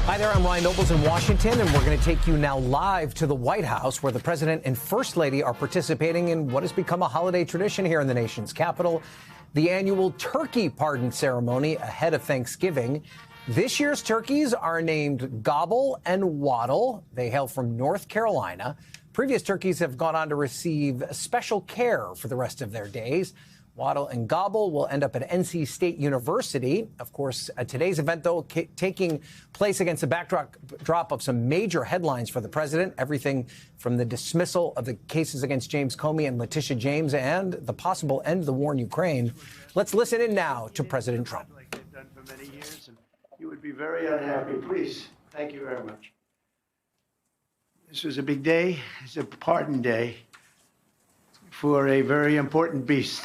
Hi there, I'm Ryan Nobles in Washington, and we're going to take you now live to the White House, where the president and first lady are participating in what has become a holiday tradition here in the nation's capital, the annual turkey pardon ceremony ahead of Thanksgiving. This year's turkeys are named Gobble and Waddle. They hail from North Carolina. Previous turkeys have gone on to receive special care for the rest of their days. Waddle and Gobble will end up at NC State University. Of course, today's event, though, taking place against the backdrop of some major headlines for the president, everything from the dismissal of the cases against James Comey and Letitia James and the possible end of the war in Ukraine. Let's listen in now to President Trump. Like they've done for many years, and you would be very unhappy. Please, thank you very much. This was a big day. It's a pardon day for a very important beast.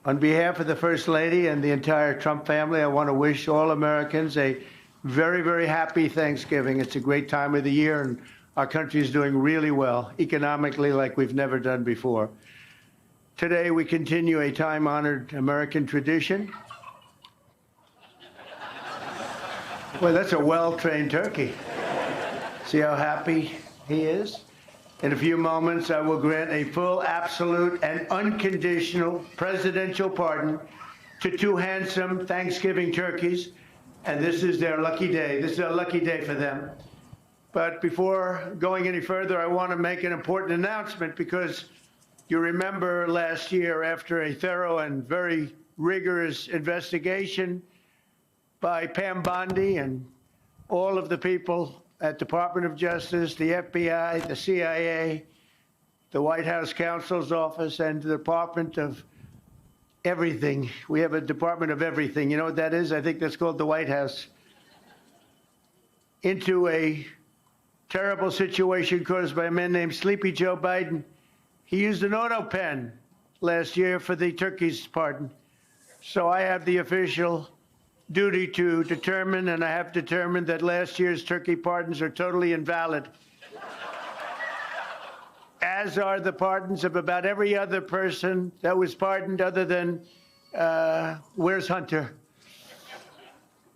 On behalf of the First Lady and the entire Trump family, I want to wish all Americans a very, very happy Thanksgiving. It's a great time of the year, and our country is doing really well, economically, like we've never done before. Today, we continue a time-honored American tradition. Well, that's a well-trained turkey. See how happy he is? In a few moments, I will grant a full, absolute, and unconditional presidential pardon to two handsome Thanksgiving turkeys, and this is their lucky day. This is a lucky day for them. But before going any further, I want to make an important announcement, because you remember last year, after a thorough and very rigorous investigation by Pam Bondi and all of the people at Department of Justice, the FBI, the CIA, the White House Counsel's Office, and the Department of Everything. We have a Department of Everything. You know what that is? I think that's called the White House. Into a terrible situation caused by a man named Sleepy Joe Biden. He used an auto pen last year for the turkey's pardon. So I have the official duty to determine, and I have determined, that last year's turkey pardons are totally invalid, as are the pardons of about every other person that was pardoned other than, where's Hunter?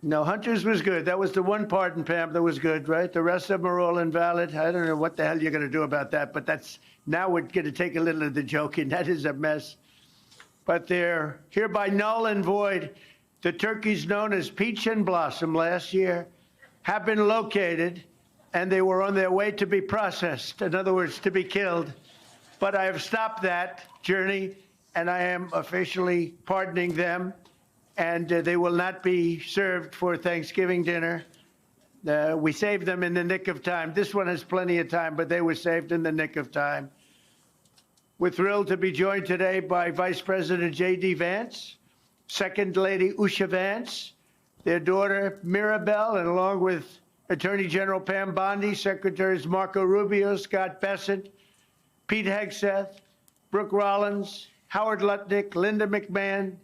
No, Hunter's was good. That was the one pardon, Pam, that was good, right? The rest of them are all invalid. I don't know what the hell you're going to do about that, but that's, now we're going to take a little of the joking. That is a mess. But they're hereby null and void. The turkeys known as Peach and Blossom last year have been located, and they were on their way to be processed, in other words, to be killed. But I have stopped that journey, and I am officially pardoning them, and they will not be served for Thanksgiving dinner. We saved them in the nick of time. This one has plenty of time, but they were saved in the nick of time. We're thrilled to be joined today by Vice President J.D. Vance, Second Lady Usha Vance, their daughter Mirabelle, and along with Attorney General Pam Bondi, Secretaries Marco Rubio, Scott Bessent, Pete Hegseth, Brooke Rollins, Howard Lutnick, Linda McMahon,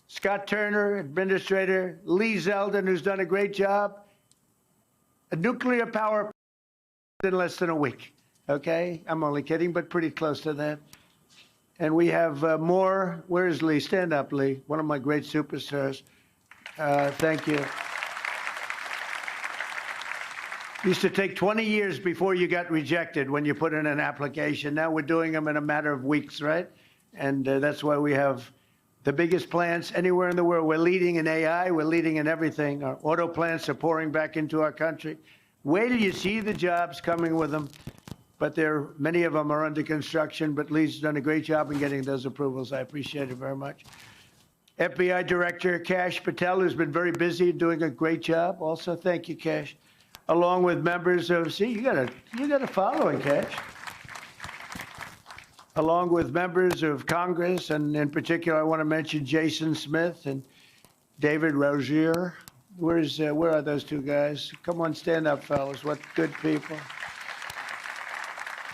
Scott Turner, Administrator Lee Zeldin, who's done a great job. A nuclear power in less than a week, okay? I'm only kidding, but pretty close to that. And we have more. Where's Lee? Stand up, Lee. One of my great superstars. Thank you. Used to take 20 years before you got rejected when you put in an application. Now we're doing them in a matter of weeks, right? And that's why we have the biggest plants anywhere in the world. We're leading in AI. We're leading in everything. Our auto plants are pouring back into our country. Wait till you see the jobs coming with them. But many of them are under construction, but Lee's done a great job in getting those approvals. I appreciate it very much. FBI Director Kash Patel, who's been very busy doing a great job. Also, thank you, Kash. Along with members of, see, you got a following, Kash. Along with members of Congress, and in particular, I want to mention Jason Smith and David Rozier. Where are those two guys? Come on, stand up, fellas. What good people.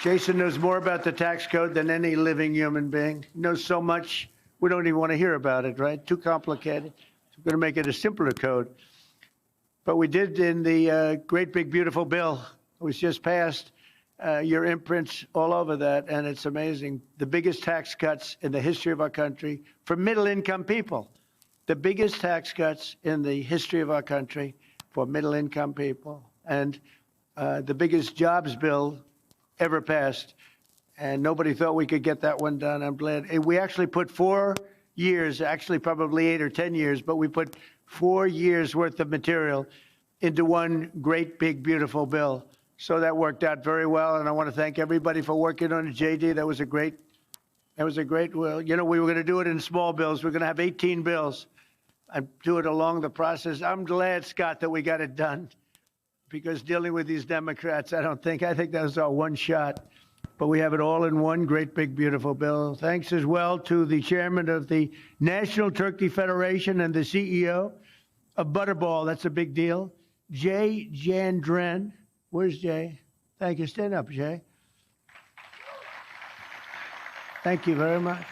Jason knows more about the tax code than any living human being. He knows so much, we don't even want to hear about it, right? Too complicated. So we're going to make it a simpler code. But we did in the great big beautiful bill. It was just passed. Your imprints all over that, and it's amazing. The biggest tax cuts in the history of our country for middle-income people. The biggest tax cuts in the history of our country for middle-income people, and the biggest jobs bill ever passed. And nobody thought we could get that one done. I'm glad. We actually put 4 years, actually probably 8 or 10 years, but we put 4 years worth of material into one great, big, beautiful bill. So that worked out very well. And I want to thank everybody for working on it. JD, that was a great, well, you know, we were going to do it in small bills. We're going to have 18 bills and do it along the process. I'm glad, Scott, that we got it done, because dealing with these Democrats, I think that was our one shot. But we have it all in one great, big, beautiful bill. Thanks as well to the chairman of the National Turkey Federation and the CEO of Butterball. That's a big deal. Jay Jandren. Where's Jay? Thank you. Stand up, Jay. Thank you very much.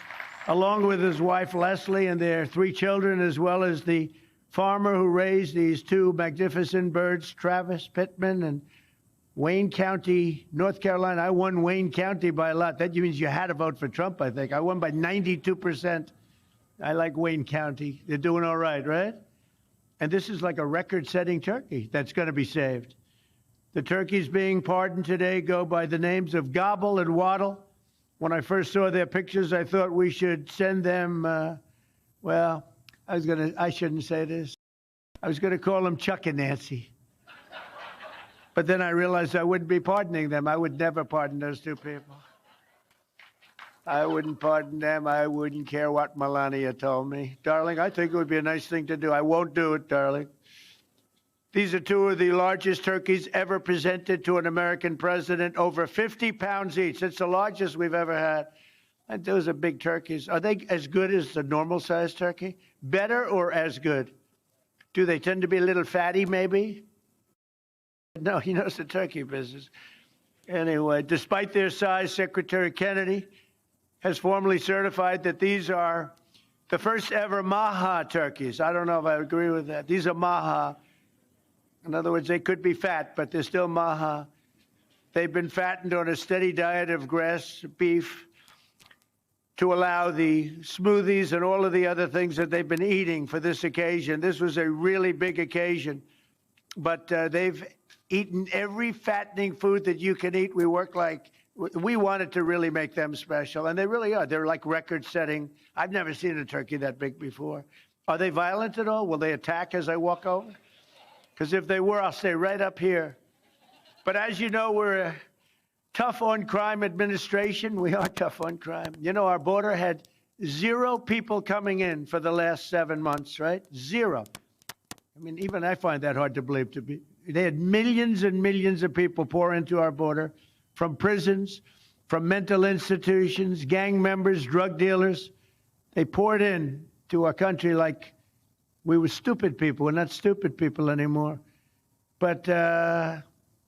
Along with his wife, Leslie, and their 3 children, as well as the farmer who raised these 2 magnificent birds, Travis Pittman and Wayne County, North Carolina. I won Wayne County by a lot. That means you had to vote for Trump, I think. I won by 92%. I like Wayne County. They're doing all right, right? And this is like a record-setting turkey that's going to be saved. The turkeys being pardoned today go by the names of Gobble and Waddle. When I first saw their pictures, I thought we should send them, well, I shouldn't say this. I was going to call them Chuck and Nancy. But then I realized I wouldn't be pardoning them. I would never pardon those 2 people. I wouldn't pardon them. I wouldn't care what Melania told me. Darling, I think it would be a nice thing to do. I won't do it, darling. These are 2 of the largest turkeys ever presented to an American president, over 50 pounds each. It's the largest we've ever had. And those are big turkeys. Are they as good as the normal-sized turkey? Better or as good? Do they tend to be a little fatty, maybe? No, he knows the turkey business. Anyway, despite their size, Secretary Kennedy has formally certified that these are the first ever Maha turkeys. I don't know if I agree with that. These are Maha. In other words, they could be fat, but they're still Maha. They've been fattened on a steady diet of grass, beef, to allow the smoothies and all of the other things that they've been eating for this occasion. This was a really big occasion, but they've eaten every fattening food that you can eat. We wanted to really make them special, and they really are. They're like record-setting. I've never seen a turkey that big before. Are they violent at all? Will they attack as I walk over? Because if they were, I'll stay right up here. But as you know, we're a tough-on-crime administration. We are tough on crime. You know, our border had 0 people coming in for the last 7 months, right? 0. I mean, even I find that hard to believe to be. They had millions and millions of people pour into our border from prisons, from mental institutions, gang members, drug dealers. They poured in to our country like we were stupid people. We're not stupid people anymore. But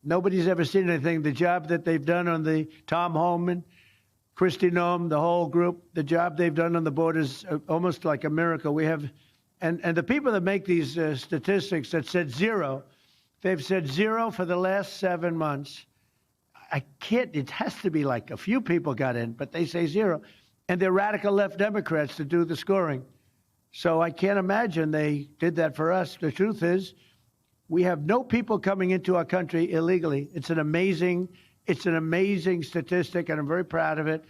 nobody's ever seen anything. The job that they've done on the Tom Homan, Kristi Noem, the whole group, the job they've done on the border is almost like a miracle. We have, and the people that make these statistics that said 0, they've said 0 for the last 7 months. I can't, it has to be like a few people got in, but they say 0. And they're radical left Democrats to do the scoring. So I can't imagine they did that for us. The truth is, we have no people coming into our country illegally. It's an amazing statistic, and I'm very proud of it.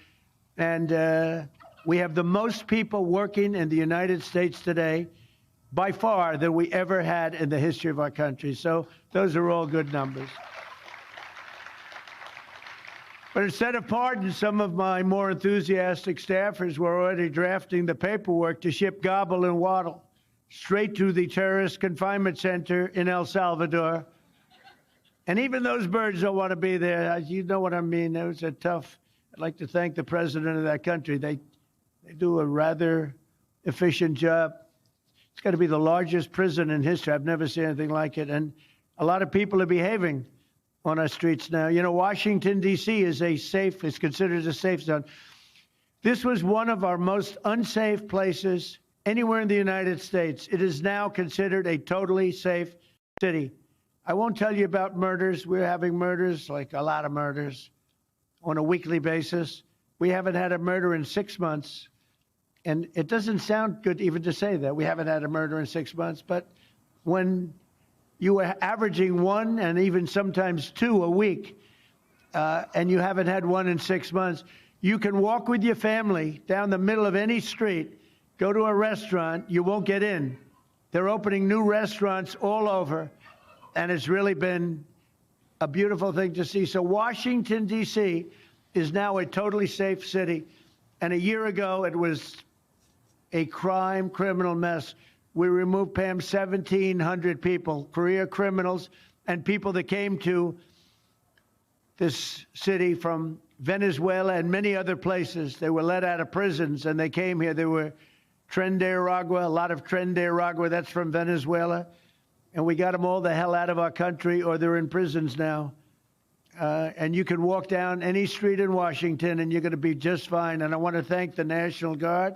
And we have the most people working in the United States today, by far, than we ever had in the history of our country. So those are all good numbers. But instead of pardons, some of my more enthusiastic staffers were already drafting the paperwork to ship Gobble and Waddle straight to the terrorist confinement center in El Salvador. And even those birds don't want to be there. You know what I mean. It was a tough. I'd like to thank the president of that country. They do a rather efficient job. It's got to be the largest prison in history. I've never seen anything like it. And a lot of people are behaving on our streets now. You know, Washington, D.C. is considered a safe zone. This was one of our most unsafe places anywhere in the United States. It is now considered a totally safe city. I won't tell you about murders. We're having murders, like a lot of murders, on a weekly basis. We haven't had a murder in 6 months. And it doesn't sound good even to say that. We haven't had a murder in 6 months. But when you were averaging one and even sometimes two a week, and you haven't had one in 6 months. You can walk with your family down the middle of any street, go to a restaurant, you won't get in. They're opening new restaurants all over, and it's really been a beautiful thing to see. So Washington, D.C. is now a totally safe city, and a year ago it was a criminal mess. We removed, Pam, 1,700 people, career criminals, and people that came to this city from Venezuela and many other places. They were let out of prisons, and they came here. They were Tren de Aragua, a lot of Tren de Aragua, that's from Venezuela. And we got them all the hell out of our country, or they're in prisons now. And you can walk down any street in Washington, and you're going to be just fine. And I want to thank the National Guard.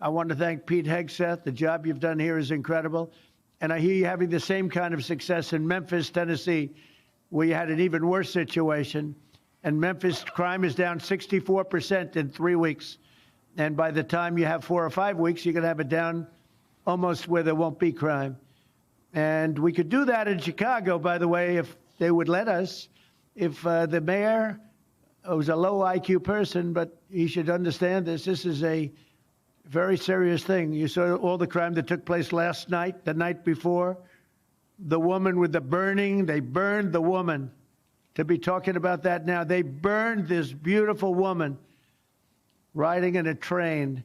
I want to thank Pete Hegseth. The job you've done here is incredible. And I hear you having the same kind of success in Memphis, Tennessee, where you had an even worse situation. And Memphis crime is down 64% in 3 weeks. And by the time you have 4 or 5 weeks, you're going to have it down almost where there won't be crime. And we could do that in Chicago, by the way, if they would let us. If the mayor was a low IQ person, but he should understand this. This is a very serious thing. You saw all the crime that took place last night, the night before. The woman with the burning, they burned the woman. To be talking about that now, they burned this beautiful woman riding in a train.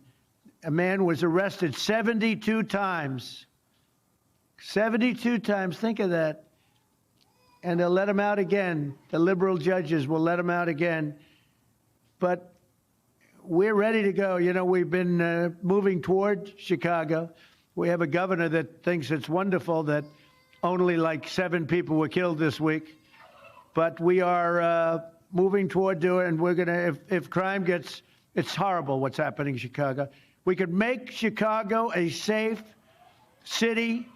A man was arrested 72 times. 72 times, think of that. And they'll let him out again. The liberal judges will let him out again. But we're ready to go. You know, we've been moving toward Chicago. We have a governor that thinks it's wonderful that only like 7 people were killed this week. But we are moving toward doing it, and we're going to, if crime gets, it's horrible what's happening in Chicago. We could make Chicago a safe city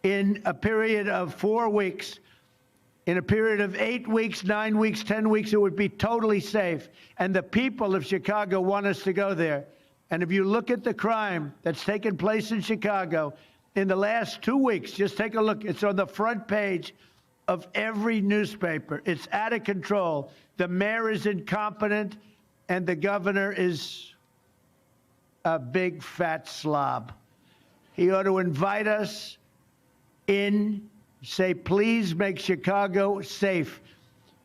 in a period of 4 weeks. In a period of 8 weeks, 9 weeks, 10 weeks, it would be totally safe. And the people of Chicago want us to go there. And if you look at the crime that's taken place in Chicago in the last 2 weeks, just take a look. It's on the front page of every newspaper. It's out of control. The mayor is incompetent, and the governor is a big fat slob. He ought to invite us in, say, please make Chicago safe.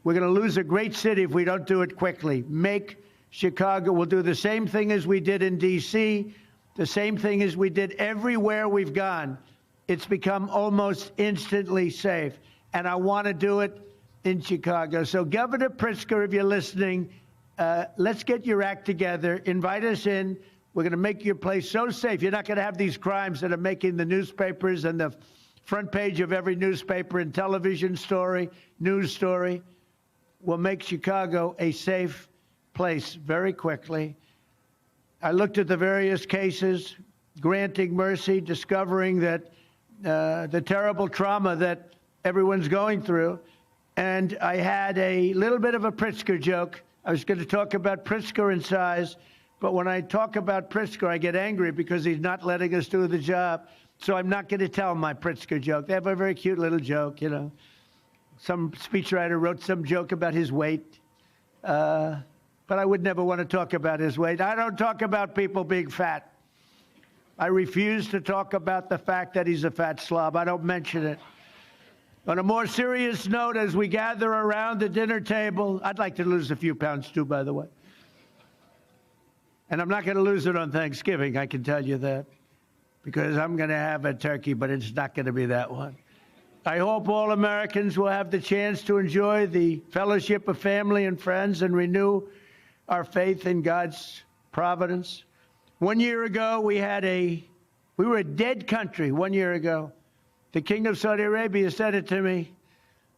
We're going to lose a great city if we don't do it quickly. Make Chicago. We'll do the same thing as we did in D.C., the same thing as we did everywhere we've gone. It's become almost instantly safe. And I want to do it in Chicago. So, Governor Pritzker, if you're listening, let's get your act together. Invite us in. We're going to make your place so safe. You're not going to have these crimes that are making the newspapers and the front page of every newspaper and television story, news story. We'll make Chicago a safe place very quickly. I looked at the various cases, granting mercy, discovering that the terrible trauma that everyone's going through. And I had a little bit of a Pritzker joke. I was going to talk about Pritzker in size, but when I talk about Pritzker, I get angry because he's not letting us do the job. So I'm not going to tell my Pritzker joke. They have a very cute little joke, you know. Some speechwriter wrote some joke about his weight, but I would never want to talk about his weight. I don't talk about people being fat. I refuse to talk about the fact that he's a fat slob. I don't mention it. On a more serious note, as we gather around the dinner table, I'd like to lose a few pounds too, by the way. And I'm not going to lose it on Thanksgiving, I can tell you that, because I'm going to have a turkey, but it's not going to be that one. I hope all Americans will have the chance to enjoy the fellowship of family and friends and renew our faith in God's providence. 1 year ago, we were a dead country 1 year ago. The King of Saudi Arabia said it to me.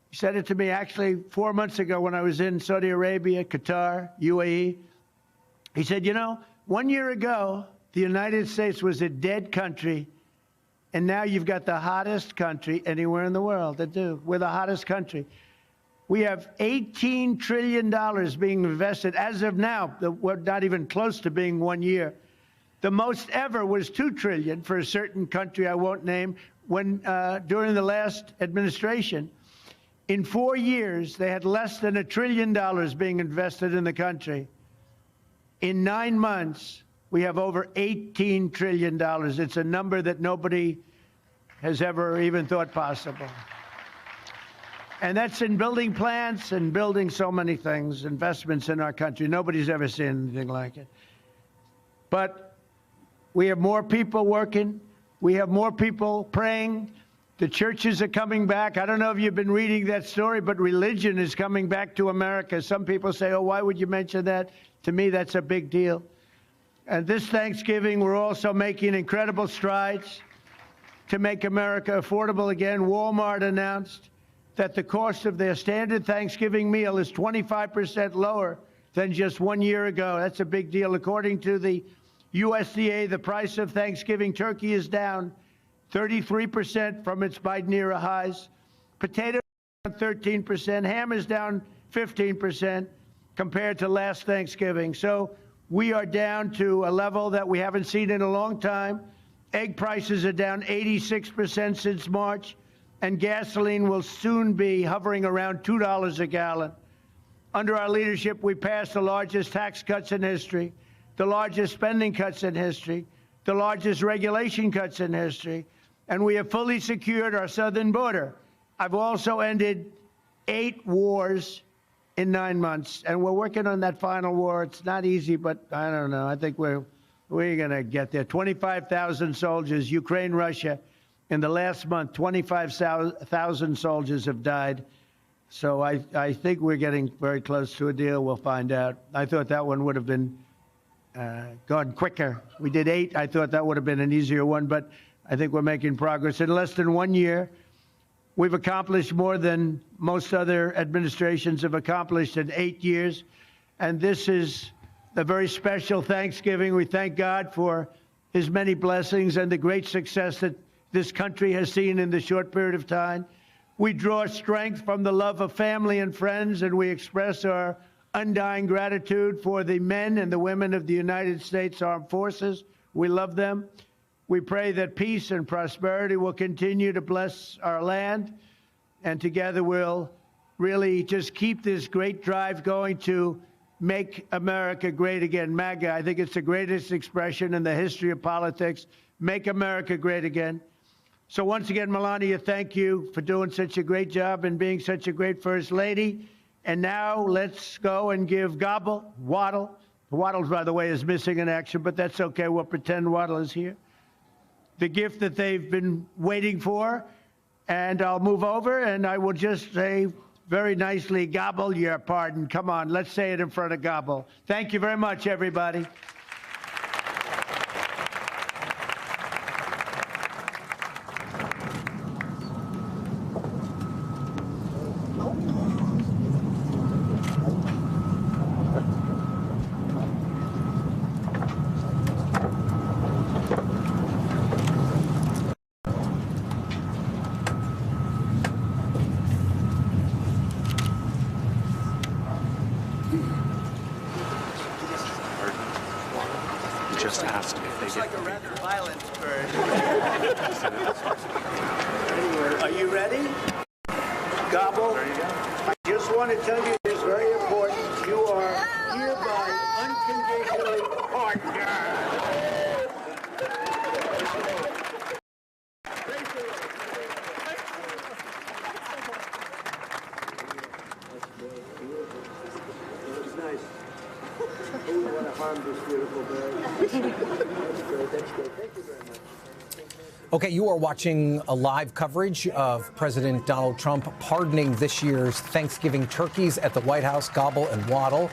He said it to me actually 4 months ago when I was in Saudi Arabia, Qatar, UAE. He said, you know, 1 year ago, the United States was a dead country, and now you've got the hottest country anywhere in the world. We're the hottest country. We have $18 trillion being invested. As of now, we're not even close to being 1 year. The most ever was $2 trillion for a certain country I won't name. during the last administration. In 4 years, they had less than $1 trillion being invested in the country. In 9 months, we have over $18 trillion. It's a number that nobody has ever even thought possible. And that's in building plants and building so many things, investments in our country. Nobody's ever seen anything like it. But we have more people working. We have more people praying. The churches are coming back. I don't know if you've been reading that story, but religion is coming back to America. Some people say, oh, why would you mention that? To me, that's a big deal. And this Thanksgiving, we're also making incredible strides to make America affordable again. Walmart announced that the cost of their standard Thanksgiving meal is 25% lower than just 1 year ago. That's a big deal. According to the USDA, the price of Thanksgiving turkey is down 33% from its Biden era highs. Potatoes down 13%. Ham is down 15% compared to last Thanksgiving. So we are down to a level that we haven't seen in a long time. Egg prices are down 86% since March. And gasoline will soon be hovering around $2 a gallon. Under our leadership, we passed the largest tax cuts in history, the largest spending cuts in history, the largest regulation cuts in history, and we have fully secured our southern border. I've also ended 8 wars in 9 months, and we're working on that final war. It's not easy, but I don't know. I think we're going to get there. 25,000 soldiers, Ukraine, Russia. In the last month, 25,000 soldiers have died. So I think we're getting very close to a deal. We'll find out. I thought that one would have been gone quicker. We did 8. I thought that would have been an easier one, but I think we're making progress. In less than 1 year, we've accomplished more than most other administrations have accomplished in 8 years. And this is a very special Thanksgiving. We thank God for his many blessings and the great success that this country has seen in the short period of time. We draw strength from the love of family and friends, and we express our undying gratitude for the men and the women of the United States Armed Forces. We love them. We pray that peace and prosperity will continue to bless our land, and together we'll really just keep this great drive going to make America great again. MAGA, I think it's the greatest expression in the history of politics. Make America great again. So once again, Melania, thank you for doing such a great job and being such a great First Lady. And now let's go and give Gobble, Waddle. Waddle, by the way, is missing in action, but that's okay. We'll pretend Waddle is here. The gift that they've been waiting for. And I'll move over and I will just say very nicely, Gobble, your pardon. Come on, let's say it in front of Gobble. Thank you very much, everybody. Just asked if they It's did. like a rather violent bird. Are you ready? Gobble. There you go. I just want to tell you it's very important. You are hereby unconditionally partnered. It's nice. Who would want to harm this beautiful bird? That's great. That's great. Thank you very much. Okay, you are watching a live coverage of President Donald Trump pardoning this year's Thanksgiving turkeys at the White House, Gobble and Waddle.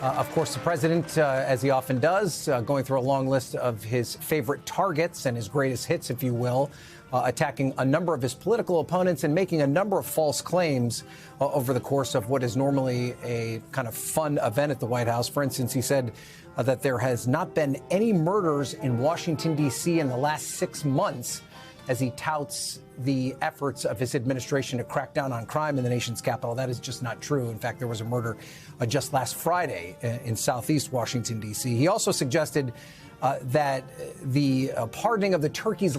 Of course, the president, as he often does, going through a long list of his favorite targets and his greatest hits, if you will, attacking a number of his political opponents and making a number of false claims over the course of what is normally a kind of fun event at the White House. For instance, he said that there has not been any murders in Washington, D.C. in the last 6 months, as he touts the efforts of his administration to crack down on crime in the nation's capital. That is just not true. In fact, there was a murder just last Friday in southeast Washington, D.C. He also suggested that the pardoning of the turkeys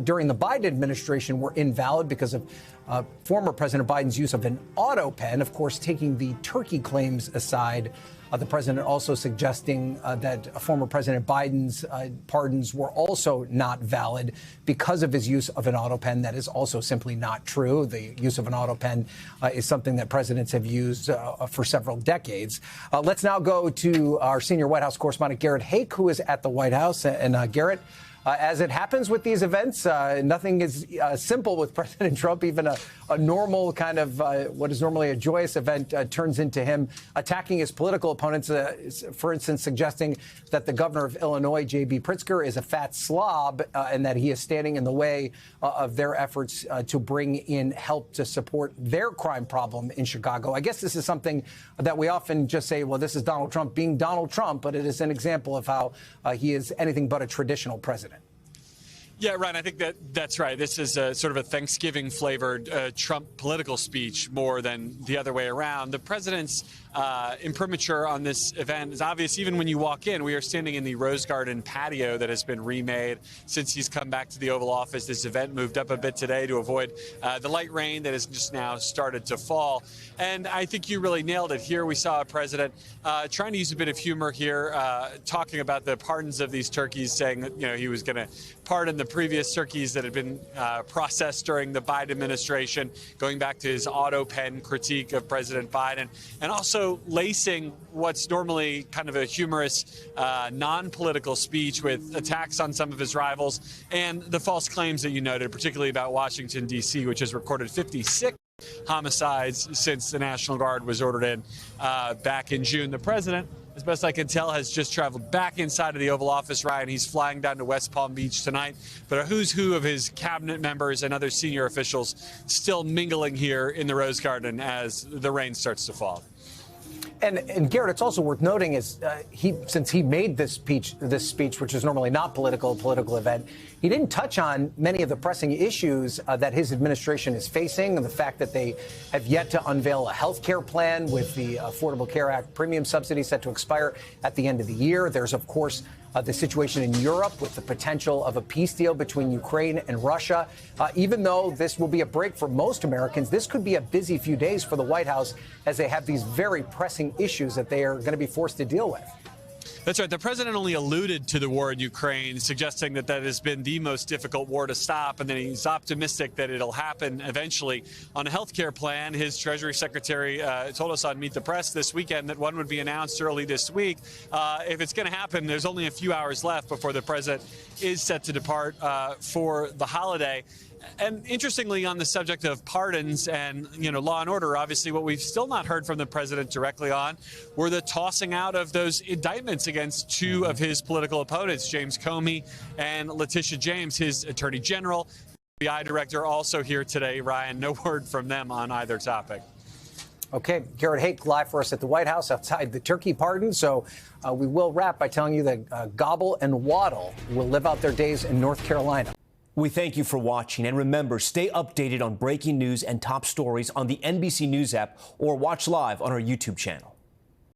during the Biden administration were invalid because of former President Biden's use of an auto pen. Of course, taking the turkey claims aside, the president also suggesting that former President Biden's pardons were also not valid because of his use of an auto pen. That is also simply not true. The use of an auto pen is something that presidents have used for several decades. Let's now go to our senior White House correspondent, Garrett Haake, who is at the White House. And Garrett, as it happens with these events, nothing is simple with President Trump. Even a normal kind of what is normally a joyous event turns into him attacking his political opponents, for instance, suggesting that the governor of Illinois, J.B. Pritzker, is a fat slob and that he is standing in the way of their efforts to bring in help to support their crime problem in Chicago. I guess this is something that we often just say, well, this is Donald Trump being Donald Trump, but it is an example of how he is anything but a traditional president. Yeah, Ryan, I think that's right. This is a sort of a Thanksgiving-flavored Trump political speech more than the other way around. The president's imprimatur on this event is obvious even when you walk in. We are standing in the Rose Garden patio that has been remade since he's come back to the Oval Office. This event moved up a bit today to avoid the light rain that has just now started to fall. And I think you really nailed it. Here we saw a president trying to use a bit of humor here, talking about the pardons of these turkeys, saying that, he was going to pardon the previous turkeys that had been processed during the Biden administration, going back to his auto pen critique of President Biden, and also lacing what's normally kind of a humorous, non-political speech with attacks on some of his rivals and the false claims that you noted, particularly about Washington, D.C., which has recorded 56 homicides since the National Guard was ordered in back in June. The president, as best I can tell, has just traveled back inside of the Oval Office, Ryan. He's flying down to West Palm Beach tonight. But a who's who of his cabinet members and other senior officials still mingling here in the Rose Garden as the rain starts to fall. And Garrett, it's also worth noting is since he made this speech, which is normally not a political event, he didn't touch on many of the pressing issues that his administration is facing, and the fact that they have yet to unveil a health care plan with the Affordable Care Act premium subsidy set to expire at the end of the year. There's, of course, the situation in Europe with the potential of a peace deal between Ukraine and Russia. Even though this will be a break for most Americans, this could be a busy few days for the White House as they have these very pressing issues that they are going to be forced to deal with. That's right. The president only alluded to the war in Ukraine, suggesting that has been the most difficult war to stop, and then he's optimistic that it'll happen eventually. On a health care plan, his Treasury Secretary told us on Meet the Press this weekend that one would be announced early this week. If it's going to happen, there's only a few hours left before the president is set to depart for the holiday. And interestingly, on the subject of pardons and, law and order, obviously what we've still not heard from the president directly on were the tossing out of those indictments against two of his political opponents, James Comey and Letitia James, his attorney general. The FBI director also here today. Ryan, no word from them on either topic. Okay, Garrett Haake live for us at the White House outside the turkey pardon. So we will wrap by telling you that Gobble and Waddle will live out their days in North Carolina. We thank you for watching, and remember, stay updated on breaking news and top stories on the NBC News app or watch live on our YouTube channel.